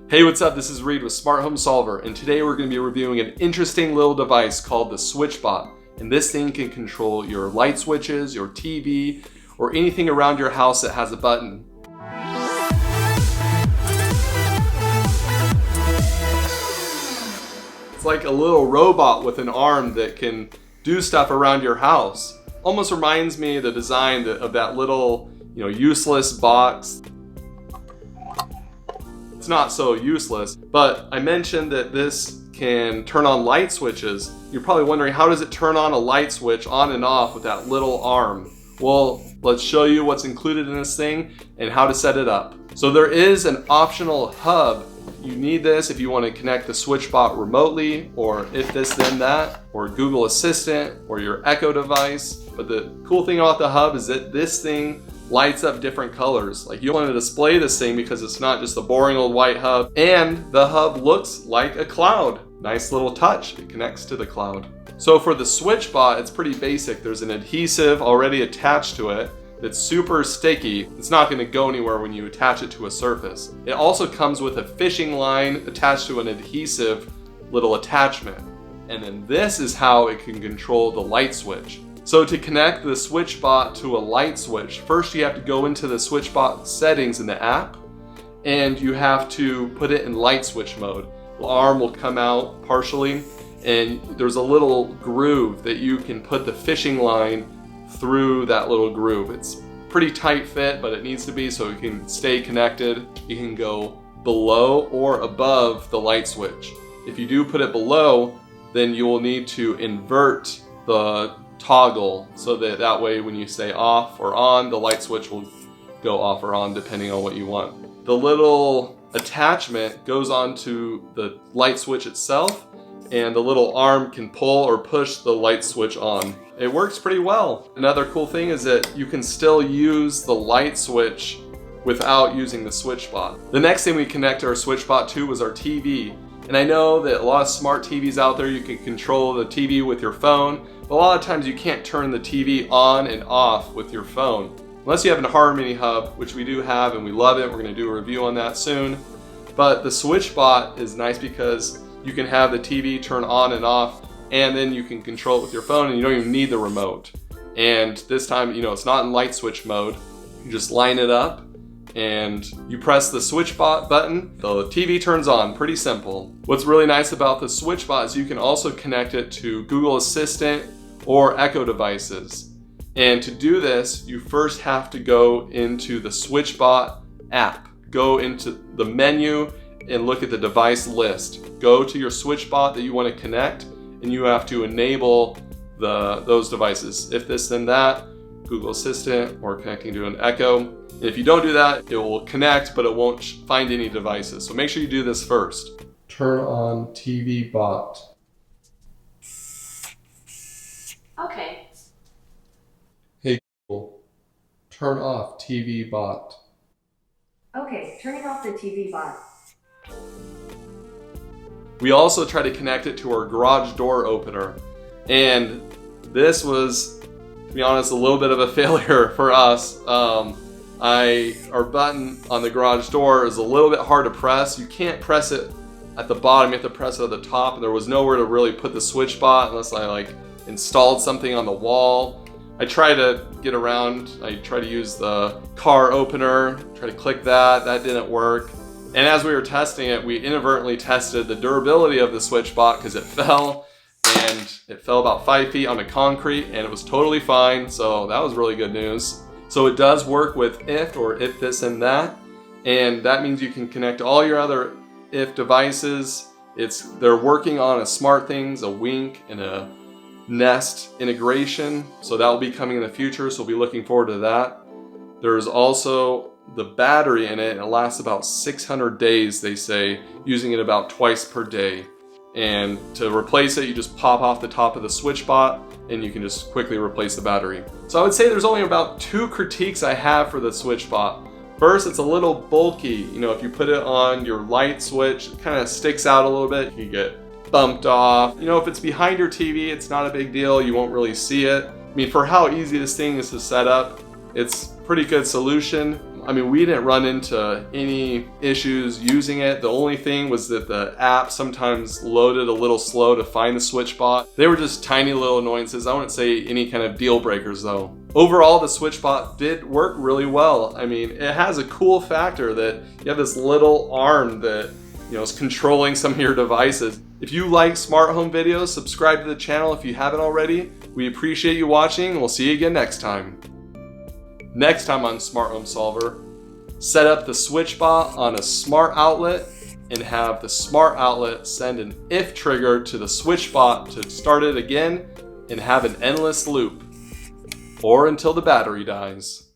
Hey, what's up? This is Reed with Smart Home Solver, and today we're going to be reviewing an interesting little device called the SwitchBot. And this thing can control your light switches, your TV, or anything around your house that has a button. It's like a little robot with an arm that can do stuff around your house. Almost reminds me of the design of that little, useless box. It's not so useless, but I mentioned that this can turn on light switches. You're probably wondering, how does it turn on a light switch on and off with that little arm? Well, let's show you what's included in this thing and how to set it up. So there is an optional hub. You need this if you want to connect the SwitchBot remotely, or if this then that, or Google Assistant, or your Echo device. But the cool thing about the hub is that this thing lights up different colors. Like, you want to display this thing because it's not just a boring old white hub, and the hub looks like a cloud. Nice little touch. It connects to the cloud. So for the SwitchBot, it's pretty basic. There's an adhesive already attached to it that's super sticky. It's not going to go anywhere when you attach it to a surface. It also comes with a fishing line attached to an adhesive little attachment. And then this is how it can control the light switch. So to connect the SwitchBot to a light switch, first you have to go into the SwitchBot settings in the app, and you have to put it in light switch mode. The arm will come out partially, and there's a little groove that you can put the fishing line through that little groove. It's pretty tight fit, but it needs to be so it can stay connected. You can go below or above the light switch. If you do put it below, then you will need to invert the toggle so that way when you say off or on, the light switch will go off or on depending on what you want. The little attachment goes onto the light switch itself, and the little arm can pull or push the light switch on. It works pretty well. Another cool thing is that you can still use the light switch without using the SwitchBot. The next thing we connect our SwitchBot to was our TV. And I know that a lot of smart TVs out there, you can control the TV with your phone, but a lot of times you can't turn the TV on and off with your phone. Unless you have a Harmony hub, which we do have and we love it. We're going to do a review on that soon. But the SwitchBot is nice because you can have the TV turn on and off, and then you can control it with your phone, and you don't even need the remote. And this time, it's not in light switch mode. You just line it up and you press the SwitchBot button, the TV turns on. Pretty simple. What's really nice about the SwitchBot is you can also connect it to Google Assistant or Echo devices. And to do this, you first have to go into the SwitchBot app. Go into the menu and look at the device list. Go to your SwitchBot that you want to connect, and you have to enable those devices. If this then that, Google Assistant or connecting to an Echo. If you don't do that, it will connect, but it won't find any devices. So make sure you do this first. Turn on TV bot. Okay. Hey Google, turn off TV bot. Okay, turning off the TV bot. We also try to connect it to our garage door opener. And this was, to be honest, a little bit of a failure for us. Our button on the garage door is a little bit hard to press. You can't press it at the bottom, you have to press it at the top, and there was nowhere to really put the SwitchBot unless I installed something on the wall. I try to get around, I try to use the car opener, try to click that didn't work. And as we were testing it, we inadvertently tested the durability of the SwitchBot because it fell, and it fell about 5 feet onto concrete, and it was totally fine, so that was really good news. So it does work with IFT or if this and that, and that means you can connect all your other IFT devices. They're working on a SmartThings, a Wink, and a Nest integration, so that will be coming in the future, so we'll be looking forward to that. There's also the battery in it, and it lasts about 600 days, they say, using it about twice per day. And to replace it, you just pop off the top of the SwitchBot and you can just quickly replace the battery. So I would say there's only about 2 critiques I have for the SwitchBot. First, it's a little bulky. If you put it on your light switch, it kind of sticks out a little bit. You get bumped off. If it's behind your TV, it's not a big deal. You won't really see it. For how easy this thing is to set up, it's a pretty good solution. I mean, we didn't run into any issues using it. The only thing was that the app sometimes loaded a little slow to find the SwitchBot. They were just tiny little annoyances. I wouldn't say any kind of deal breakers though. Overall, the SwitchBot did work really well. I mean, it has a cool factor that you have this little arm that is controlling some of your devices. If you like smart home videos, subscribe to the channel if you haven't already. We appreciate you watching, and we'll see you again next time. Next time on Smart Home Solver, set up the SwitchBot on a smart outlet and have the smart outlet send an if trigger to the SwitchBot to start it again and have an endless loop, or until the battery dies.